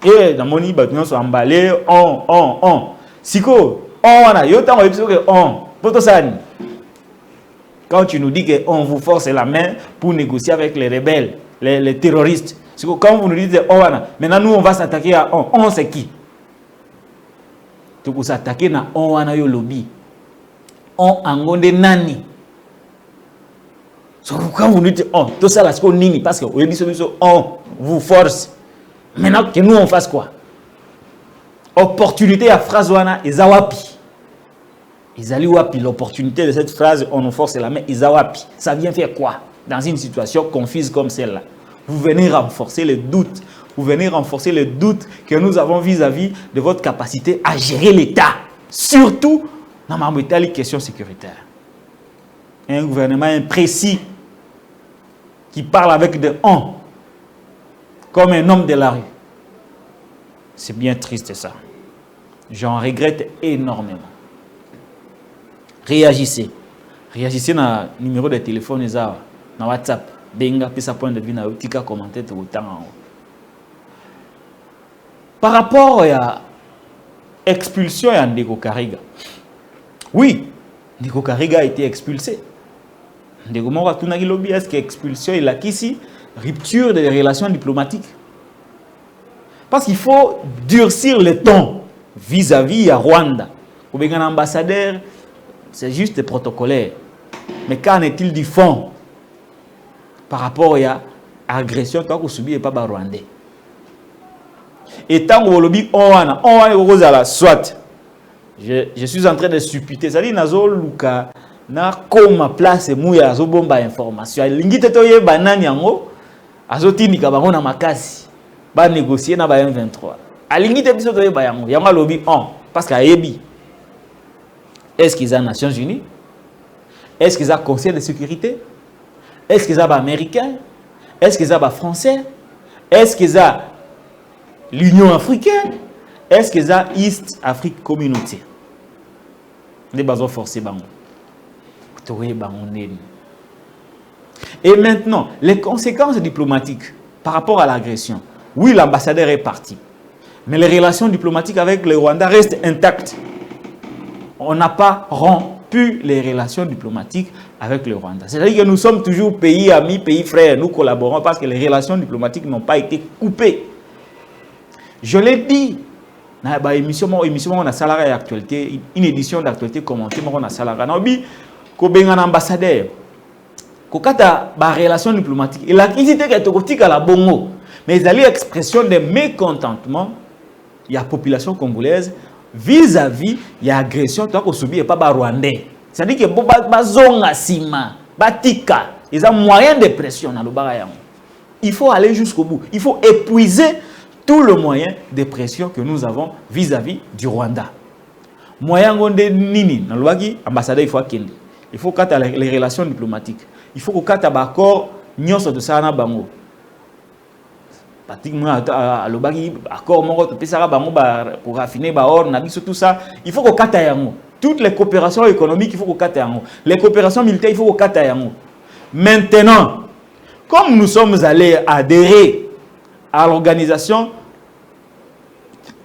Speaker 1: Et dans mon ils sont emballés, on. Siko, on a, yo tango episode on. Quand tu nous dis qu'on vous force la main pour négocier avec les rebelles, les terroristes, quand vous nous dites oh, maintenant nous on va s'attaquer à on c'est qui? Tu peux s'attaquer à on yo lobby. On angonde nani. Quand vous nous dites on, tout ça là c'est nini parce que on vous force. Maintenant que nous on fasse quoi? Opportunité à phrase wana ezawapi. Izali wapi l'opportunité de cette phrase on nous force la main ezawapi. Ça vient faire quoi dans une situation confuse comme celle-là? Vous venez renforcer les doutes. Vous venez renforcer les doutes que nous avons vis-à-vis de votre capacité à gérer l'État. Surtout dans les questions sécuritaires. Un gouvernement imprécis qui parle avec des on comme un homme de la rue. C'est bien triste ça. J'en regrette énormément. Réagissez. Réagissez dans le numéro de téléphone dans WhatsApp. Benga, puis ça point de vue dans le commentaire tout le temps. Par rapport à l'expulsion de Ndeko Kariga. Oui, Ndeko Kariga a été expulsé. Ndeko Mora Tunagi Lobby, est-ce qu'expulsion est là qu'ici? Rupture des relations diplomatiques. Parce qu'il faut durcir le ton vis-à-vis de Rwanda. Pour un ambassadeur, c'est juste protocolaire. Mais qu'en est-il du fond par rapport à l'agression que subit et pas Rwandais? Et tant que vous lobby soit je suis en train de supputer, c'est-à-dire nazo luka na comme place mouya zo bomba information lingite to ye banani yango azotini ka bango na makasi ba négocier na ba M23 alingite biso to ye ba yango yango lobby parce que ayebi est-ce qu'ils ont Nations Unies, est-ce qu'ils ont Conseil de sécurité, est-ce qu'ils ont américain, est-ce qu'ils ont français, est-ce qu'ils ont l'Union africaine, est-ce qu'ils ont East Afrique Community. Les bases forcés bango. Et maintenant, les conséquences diplomatiques par rapport à l'agression. Oui, l'ambassadeur est parti. Mais les relations diplomatiques avec le Rwanda restent intactes. On n'a pas rompu les relations diplomatiques avec le Rwanda. C'est-à-dire que nous sommes toujours pays amis, pays frères. Nous collaborons parce que les relations diplomatiques n'ont pas été coupées. Je l'ai dit. Dans l'émission, on a salarié d'actualité, une édition d'actualité commentée, on a salarié. On a dit qu'un ambassadeur, qu'on a des relations diplomatiques. Et la crise était que la bongo. Mais il y a l'expression de mécontentement. Il y a la population congolaise vis-à-vis de l'agression que subit pas les Rwandais. C'est-à-dire que ils ont moyen de pression dans le barrage. Il faut aller jusqu'au bout. Il faut épuiser tout le moyen de pression que nous avons vis-à-vis du Rwanda. Moyen de nini, dans l'ambassadeur il faut qu'il. Il faut qu'il y ait les relations diplomatiques. Il faut qu'il y ait un accord de ça bango. Pratiquement accord pour raffiner tout ça. Il faut qu'il y ait toutes les coopérations économiques, il faut qu'il y ait les coopérations militaires, il faut qu'il y ait. Maintenant, comme nous sommes allés adhérer à l'organisation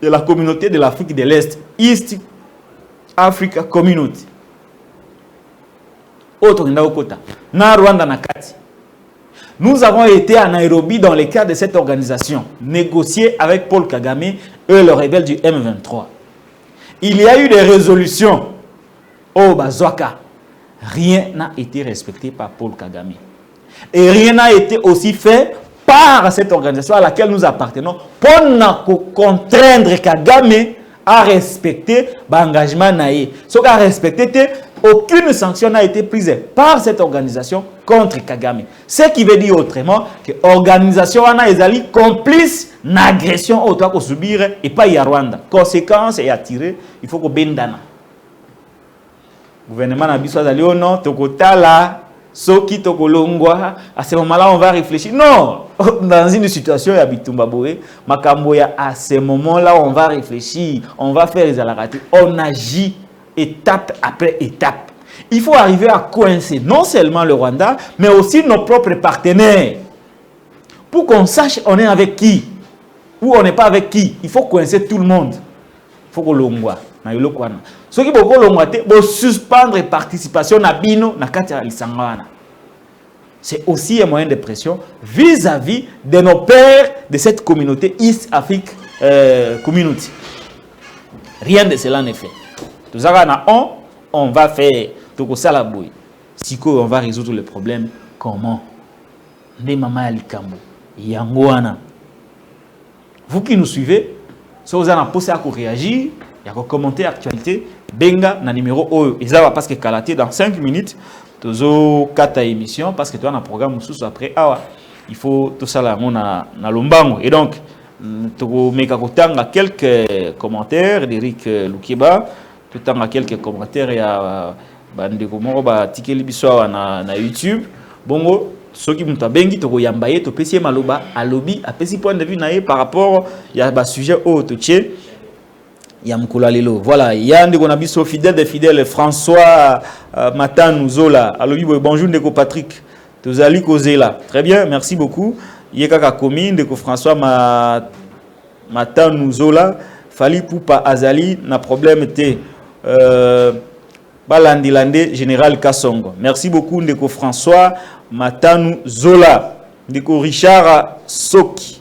Speaker 1: de la communauté de l'Afrique de l'Est, East Africa Community, nous avons été à Nairobi dans le cadre de cette organisation, négocier avec Paul Kagame et le rebelle du M23. Il y a eu des résolutions au Bazwaka. Rien n'a été respecté par Paul Kagame. Et rien n'a été aussi fait par cette organisation à laquelle nous appartenons pour contraindre Kagame à respecter l'engagement naïe. Ce qu'a respecté, aucune sanction n'a été prise par cette organisation contre Kagame. Ce qui veut dire autrement que l'organisation est complice d'agression autant qu'on subir et pas y Rwanda. Conséquence est attirée, il faut qu'on bendana. Le gouvernement n'a pas dit non, tokotala, soki tokolongwa. À ce moment-là, on va réfléchir. Non, dans une situation à Bitumbaboé, Makamboya, à ce moment-là, on va réfléchir, on va faire les alaratés. On agit étape après étape. Il faut arriver à coincer non seulement le Rwanda, mais aussi nos propres partenaires. Pour qu'on sache on est avec qui ou on n'est pas avec qui. Il faut coincer tout le monde. Il faut que l'on voit. Ce qui peut suspendre participation na bino na kati ya lisangana. C'est aussi un moyen de pression vis-à-vis de nos pères de cette communauté East Afrique Community. Rien de cela n'est fait. Tout ça, on va faire tout ça la bouille. Si on va résoudre le problème, comment? Des mamans alikambo, yangouana. Vous qui nous suivez, si vous avez posé à réagir, il y a commenter l'actualité, benga na numéro O. Et ça va parce que Kalaté dans 5 minutes. Tozo kata émission parce que tu as un programme sous après il faut tout ça là na lombango et donc tu meka kotanga quelques commentaires d'Eric Lukiba tout tanga quelques commentaires ya bande ko moko ba tikeli biso na YouTube bongo soki muta bengi to yambaye to pesi maloba alobi apesi point de vue na par rapport ya ba sujet au toche Yamkulalilo. Voilà, Yann de Gonabiso, fidèle des fidèles, François Matanou Zola. Alors, bonjour, Ndeko Patrick. Tozali Kozela. Très bien, merci beaucoup. Yekaka Komi, Ndeko François Matanou Zola. Fali Poupa Azali, na problème était Balandilande, Général Kassongo. Merci beaucoup, Ndeko François Matanou Zola. Ndeko Richard Soki.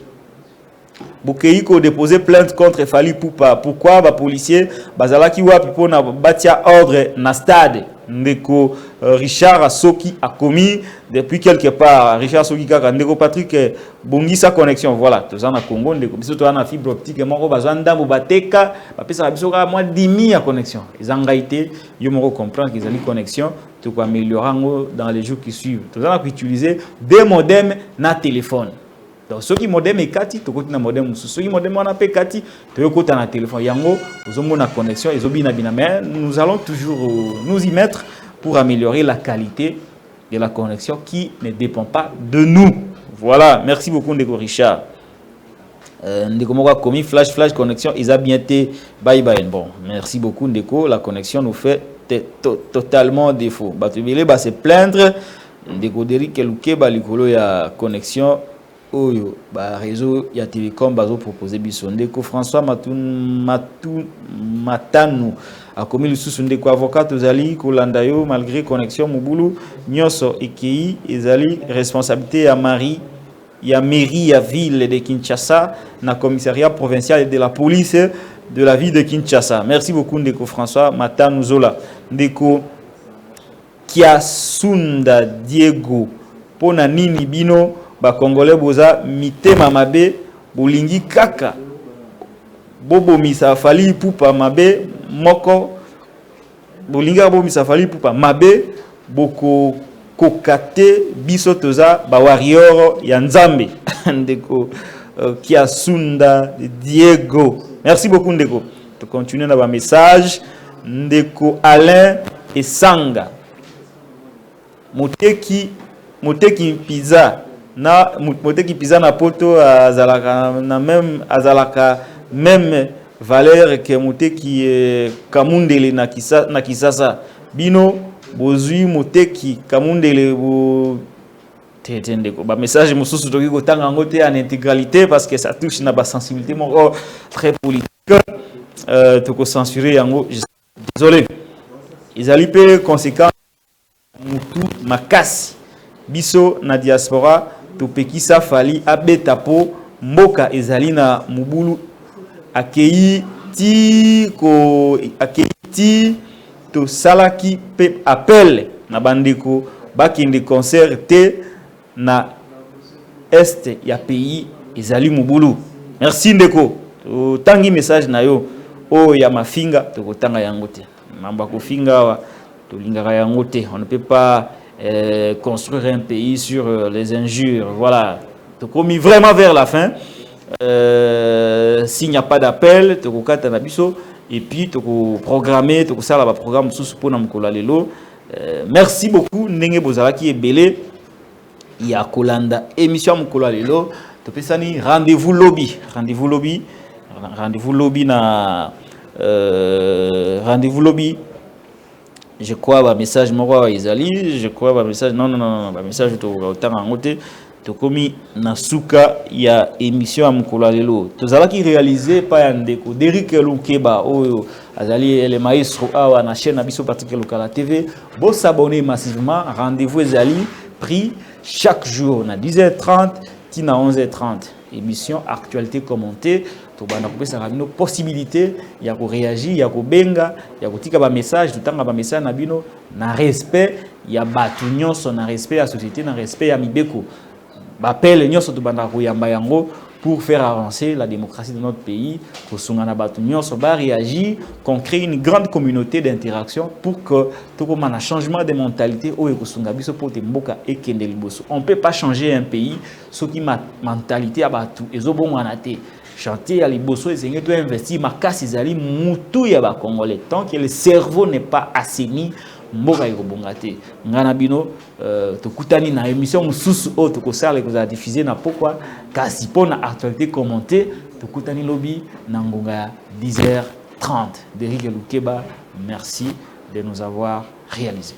Speaker 1: Bukeiko déposé plainte contre Fali Poupa. Pourquoi les policiers bazalaki wapi pona batia ordre na stade ndeko Richard Soki a commis depuis quelque part. Richard Soki kaka ndeko Patrick bongi sa connexion. Voilà, tous en Congo ndeko biso to na fibre optique moko bazanda bo bateka bapesa biso ka moins 10 000 connexion. Ezangaité yo moko comprendre qu'ils ont une connexion to ko améliorer dans les jours qui suivent. Tous en utiliser des modems na téléphone. Donc, ceux qui modem est kati, tu côté na modem, ceux qui modem on a pe kati, tu côté na téléphone. Yango, nous avons une connexion, ils ont bien mais nous allons toujours nous y mettre pour améliorer la qualité de la connexion qui ne dépend pas de nous. Voilà, merci beaucoup Ndeko Richard. Ndeko Moka commis flash connexion, ils ont bien été bye. Bon, merci beaucoup Ndeko, la connexion nous fait totalement défaut. Batubile ba se plaindre Ndeko Derrick Luke ba likolo ya connexion. Oyo ba réseau ya télécom bazo proposer biso Ndeko François Matanou a commis le sous Ndeko avocat ozali kolanda yo malgré connexion mobulu nyoso ekei ezali responsabilité ya mairie ya ville de Kinshasa na commissariat provincial de la police de la ville de Kinshasa. Merci beaucoup Ndeko François Matanou Zola. Ndeko Kiasunda Diego pona nini bino ba Congolais boza mitema mabe bolingi kaka bobo misa Fali Poupa mabe moko bolinga bobo misa Fali Poupa mabe boko kokate biso toza ba warrior ya Nzambe. Ndeko Kiasunda Diego. Merci beaucoup Ndeko. To continuer na ba message Ndeko Alain Esanga Moteki pizza na Moteki pizza na poto azalaka même valeur que Moteki Kamundele na Kisasa bino bozui Moteki Kamundele bo tete ko ba message mususu toki ko tanga ngote en intégralité parce que ça touche na ba sensibilité très politique to ko censurer yango désolé ils allaient peu conséquent mutu makasi biso na diaspora to pekisa Fali abetapo mboka ezali na mubulu akei ti to salaki pe appel na bandeko bakende concert te na est ya pays ezali mubulu. Merci Ndeko to tangi message na yo o ya mafinga to kotanga yango te mamba ko finga to lingaka yango te. On ne peut pas construire un pays sur les injures. Voilà. Tu commis vraiment vers la fin. S'il n'y a pas d'appel, tu as nabiso et puis tu programmer, tu as un programme sous pour lelo. Merci beaucoup. Nenge bozalaki ebele. Il y a Kolanda émission Mukola lelo. Tu peux sani rendez-vous lobby na rendez-vous lobby. Je crois que message moro izali, je crois que message non message to otanga ngote to komi na suka ya émission Mukola lelo. Tozala ki réalisé pa Ndeko Derrick Lukeba oyo azali le maestro awa na chaîne Abiso Patrick Lokala TV. Bon s'abonner massivement, rendez-vous ezali pris chaque jour na 10h30 tina 11h30. Émission actualité commentée. Tobana kopesa bino possibilité ya ko réagir, ya ko benga, ya ko tika ba message, tutanga ba message na bino na respect ya batu nyonso, na respect ya société, na respect ya mibeko. Bapel nyonso tobanda ko yamba yango pour faire avancer la démocratie de notre pays. Ko sungana batu nyonso ba réagir, qu'on crée une grande communauté d'interaction pour que tout comme un changement de mentalité au ko sunga biso pour te mboka ekende liboso. On peut pas changer un pays ce qui mentalité abatu ezobongwana te. Chanter à liboso et c'est doit investir ma casse ezali mutu ya ba congolais tant que le cerveau n'est pas assaini mboka ekobongate ngana bino tokutani na émission mususu o tokosala ko diffuser na pourquoi kasi pona actualité commentée tokutani lobby na ngonga ya 10h30 Derrick Lukeba, merci de nous avoir réalisé.